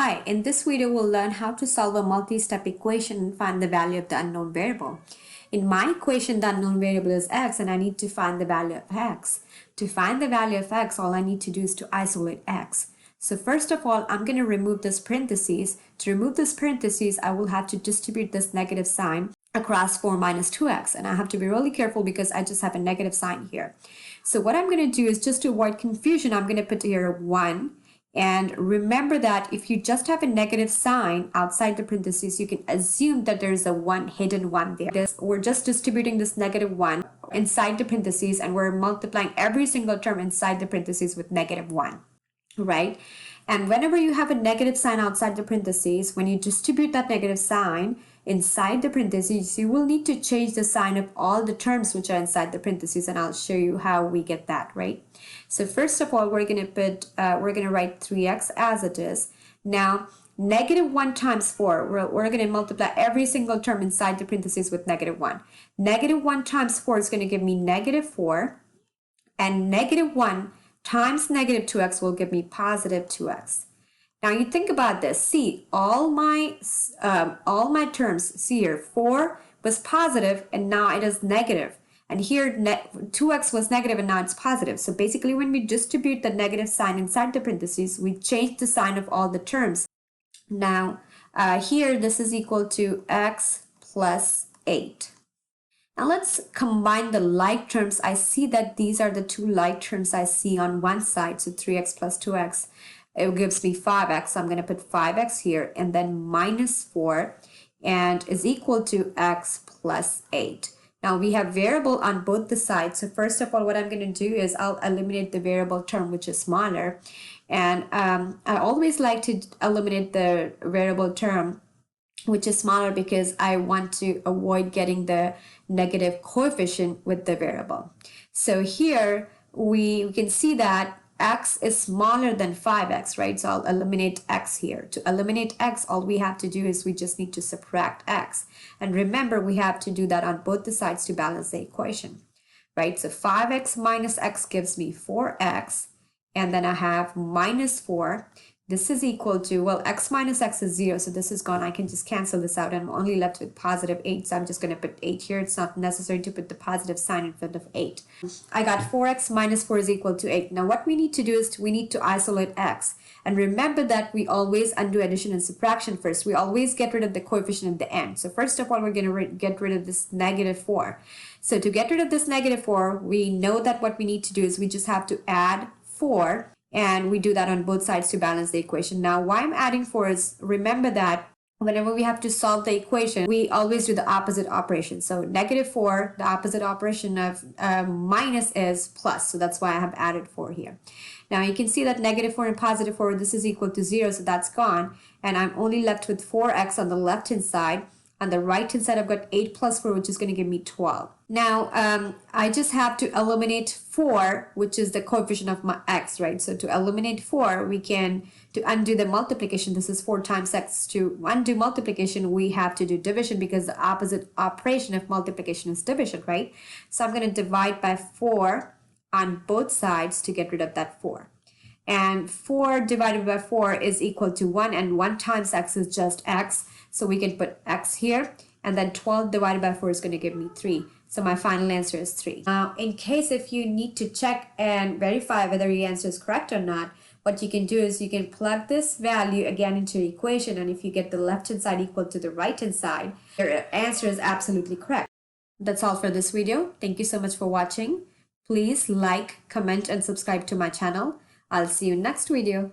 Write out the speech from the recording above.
Hi, in this video we'll learn how to solve a multi-step equation and find the value of the unknown variable. In my equation, the unknown variable is x and I need to find the value of x. To find the value of x, all I need to do is to isolate x. So first of all, I'm going to remove this parentheses. To remove this parentheses, I will have to distribute this negative sign across 4 minus 2x, and I have to be really careful because I just have a negative sign here. So what I'm going to do is, just to avoid confusion, I'm going to put here 1. And remember that if you just have a negative sign outside the parentheses, you can assume that there's a hidden 1 there. We're just distributing this negative 1 inside the parentheses, and we're multiplying every single term inside the parentheses with negative 1, right? And whenever you have a negative sign outside the parentheses, when you distribute that negative sign inside the parentheses, you will need to change the sign of all the terms which are inside the parentheses, and I'll show you how we get that, right? So first of all, we're going to write 3x as it is. Now, negative 1 times 4, we're going to multiply every single term inside the parentheses with negative 1. Negative 1 times 4 is going to give me negative 4, and negative 1 times negative 2x will give me positive 2x. Now you think about this. See, all my terms, see here, 4 was positive and now it is negative. And here 2x was negative and now it's positive. So basically when we distribute the negative sign inside the parentheses, we change the sign of all the terms. Now here this is equal to x plus 8. Now let's combine the like terms. I see that these are the two like terms I see on one side. So 3x plus 2x, it gives me 5x. So I'm going to put 5x here and then minus 4 and is equal to x plus 8. Now we have variable on both the sides. So first of all, what I'm going to do is I'll eliminate the variable term, which is smaller. And I always like to eliminate the variable term which is smaller because I want to avoid getting the negative coefficient with the variable. So here we can see that x is smaller than 5x, right? So I'll eliminate x here. To eliminate x, all we have to do is we just need to subtract x. And remember, we have to do that on both the sides to balance the equation, right? So 5x minus x gives me 4x, and then I have minus 4. This is equal to, well, x minus x is 0, so this is gone. I can just cancel this out, and I'm only left with positive 8, so I'm just going to put 8 here. It's not necessary to put the positive sign in front of 8. I got 4x minus 4 is equal to 8. Now what we need to do is we need to isolate x. And remember that we always undo addition and subtraction first. We always get rid of the coefficient at the end. So first of all, we're going to get rid of this negative 4. So to get rid of this negative 4, we know that what we need to do is we just have to add 4. And we do that on both sides to balance the equation. Now, why I'm adding 4 is, remember that whenever we have to solve the equation, we always do the opposite operation. So negative 4, the opposite operation of minus is plus. So that's why I have added 4 here. Now you can see that negative 4 and positive 4, this is equal to 0. So that's gone. And I'm only left with 4x on the left-hand side. On the right-hand side, I've got 8 plus 4, which is going to give me 12. Now, I just have to eliminate 4, which is the coefficient of my x, right? So to eliminate 4, we can, to undo the multiplication, this is 4 times x. To undo multiplication, we have to do division because the opposite operation of multiplication is division, right? So I'm going to divide by 4 on both sides to get rid of that 4. And 4 divided by 4 is equal to 1, and 1 times x is just x. So we can put x here, and then 12 divided by 4 is going to give me 3. So my final answer is 3. Now, in case if you need to check and verify whether your answer is correct or not, what you can do is you can plug this value again into your equation, and if you get the left-hand side equal to the right-hand side, your answer is absolutely correct. That's all for this video. Thank you so much for watching. Please like, comment, and subscribe to my channel. I'll see you next video.